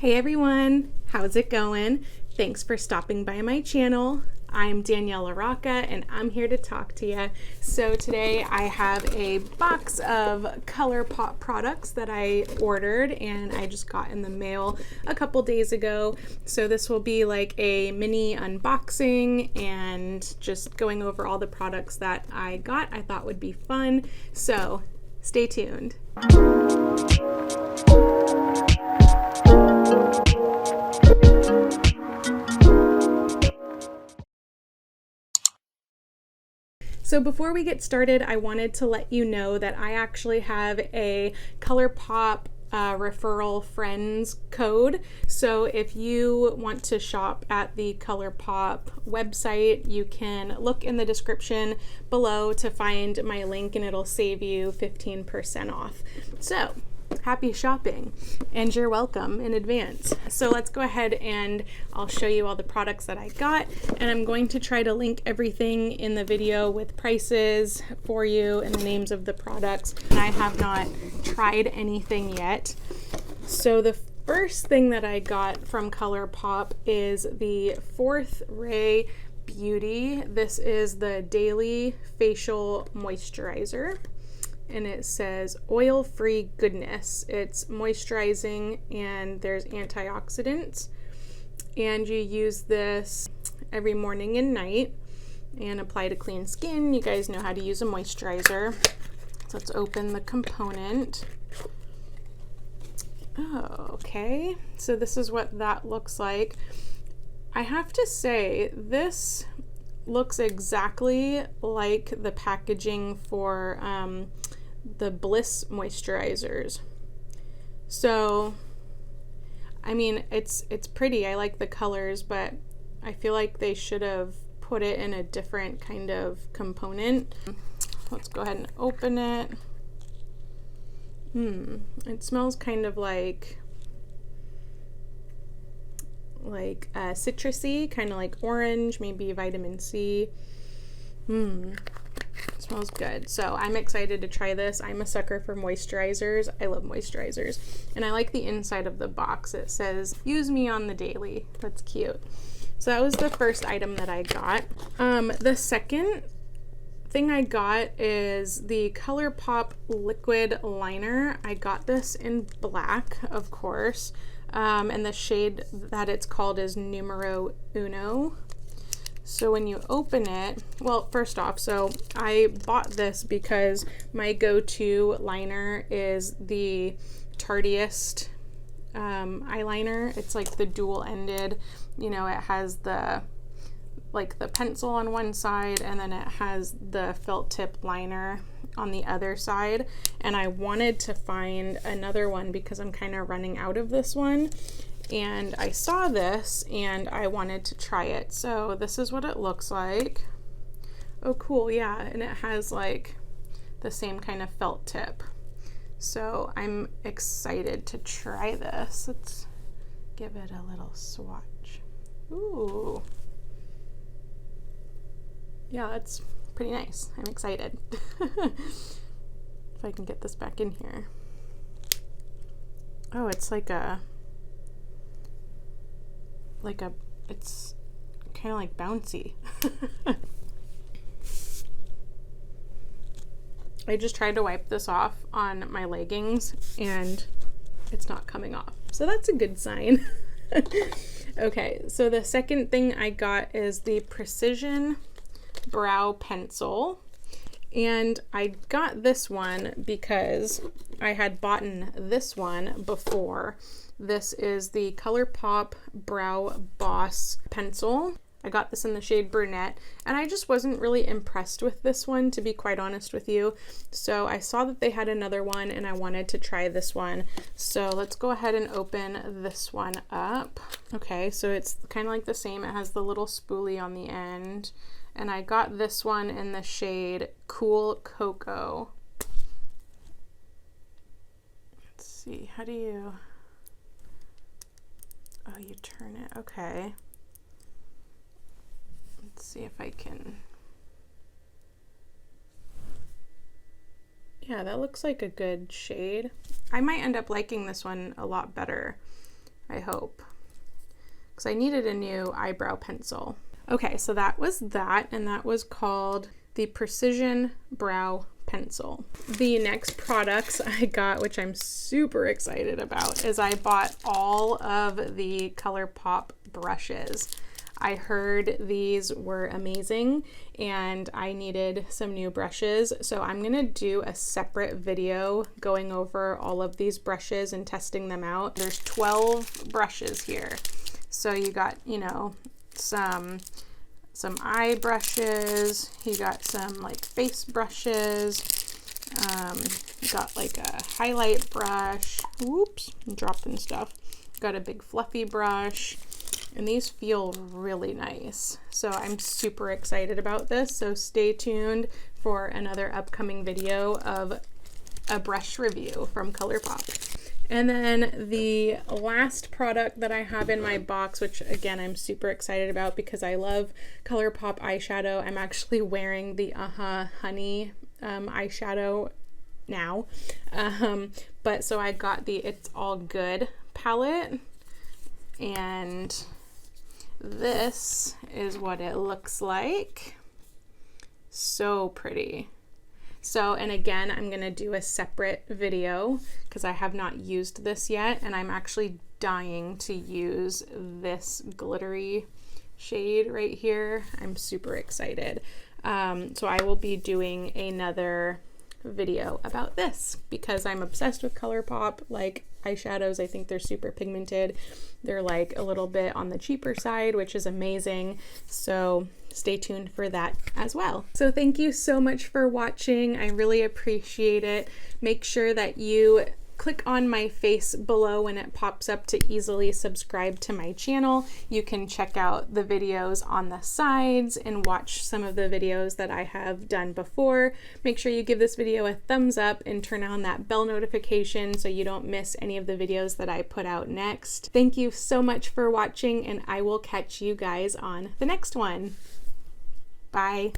Hey everyone, how's it going? Thanks for stopping by my channel. I'm Danielle LaRocca and I'm here to talk to you. So today I have a box of Colourpop products that I ordered and I just got in the mail a couple days ago. So this will be like a mini unboxing and just going over all the products that I got. I thought would be fun. So stay tuned. So before we get started, I wanted to let you know that I actually have a Colourpop referral friends code. So if you want to shop at the Colourpop website, you can look in the description below to find my link and it'll save you 15% off. So happy shopping and you're welcome in advance. So let's go ahead and I'll show you all the products that I got, and I'm going to try to link everything in the video with prices for you and the names of the products. And I have not tried anything yet. So the first thing that I got from Colourpop is the Fourth Ray Beauty. This is the Daily Facial Moisturizer. And it says oil-free goodness. It's moisturizing and there's antioxidants. And you use this every morning and night and apply to clean skin. You guys know how to use a moisturizer. So let's open the component. Oh, okay. So this is what that looks like. I have to say, this looks exactly like the packaging for the Bliss moisturizers. So I mean, it's pretty. I like the colors, but I feel like they should have put it in a different kind of component. Let's go ahead and open it. It smells kind of like citrusy, kind of like orange, maybe vitamin C. It smells good. So I'm excited to try this. I'm a sucker for moisturizers. I love moisturizers. And I like the inside of the box. It says, use me on the daily. That's cute. So that was the first item that I got. The second thing I got is the Colourpop liquid liner. I got this in black, of course. And the shade that it's called is Numero Uno. So when you open it, well, first off, so I bought this because my go-to liner is the Tardiest eyeliner. It's like the dual-ended, you know, it has the pencil on one side and then it has the felt tip liner on the other side. And I wanted to find another one because I'm kind of running out of this one. And I saw this and I wanted to try it. So this is what it looks like. Oh, cool. Yeah. And it has like the same kind of felt tip. So I'm excited to try this. Let's give it a little swatch. Ooh. Yeah, that's pretty nice. I'm excited. If I can get this back in here. Oh, it's it's kind of like bouncy. I just tried to wipe this off on my leggings and it's not coming off. So that's a good sign. Okay, so the second thing I got is the Precision Brow Pencil. And I got this one because I had bought this one before. This is the Colourpop Brow Boss Pencil. I got this in the shade Brunette, and I just wasn't really impressed with this one, to be quite honest with you. So I saw that they had another one, and I wanted to try this one. So let's go ahead and open this one up. Okay, so it's kind of like the same. It has the little spoolie on the end. And I got this one in the shade Cool Cocoa. Let's see, how do you... Oh, you turn it. Okay. Let's see if I can... Yeah, that looks like a good shade. I might end up liking this one a lot better I hope, because I needed a new eyebrow pencil. Okay, so that was that, and that was called the Precision Brow Pencil. The next products I got, which I'm super excited about, is I bought all of the Colourpop brushes. I heard these were amazing and I needed some new brushes, so I'm gonna do a separate video going over all of these brushes and testing them out. There's 12 brushes here, so you got, you know, some eye brushes, you got some like face brushes, you got like a highlight brush, whoops, I'm dropping stuff, got a big fluffy brush, and these feel really nice. So I'm super excited about this, so stay tuned for another upcoming video of a brush review from Colourpop. And then the last product that I have in my box, which again I'm super excited about because I love Colourpop eyeshadow. I'm actually wearing the Honey eyeshadow now. But so I got the It's All Good palette, and this is what it looks like. So pretty. So, and again, I'm gonna do a separate video because I have not used this yet, and I'm actually dying to use this glittery shade right here. I'm super excited. So I will be doing another video about this because I'm obsessed with Colourpop like eyeshadows. I think they're super pigmented. They're like a little bit on the cheaper side, which is amazing. So stay tuned for that as well. So thank you so much for watching. I really appreciate it. Make sure that you click on my face below when it pops up to easily subscribe to my channel. You can check out the videos on the sides and watch some of the videos that I have done before. Make sure you give this video a thumbs up and turn on that bell notification so you don't miss any of the videos that I put out next. Thank you so much for watching, and I will catch you guys on the next one. Bye.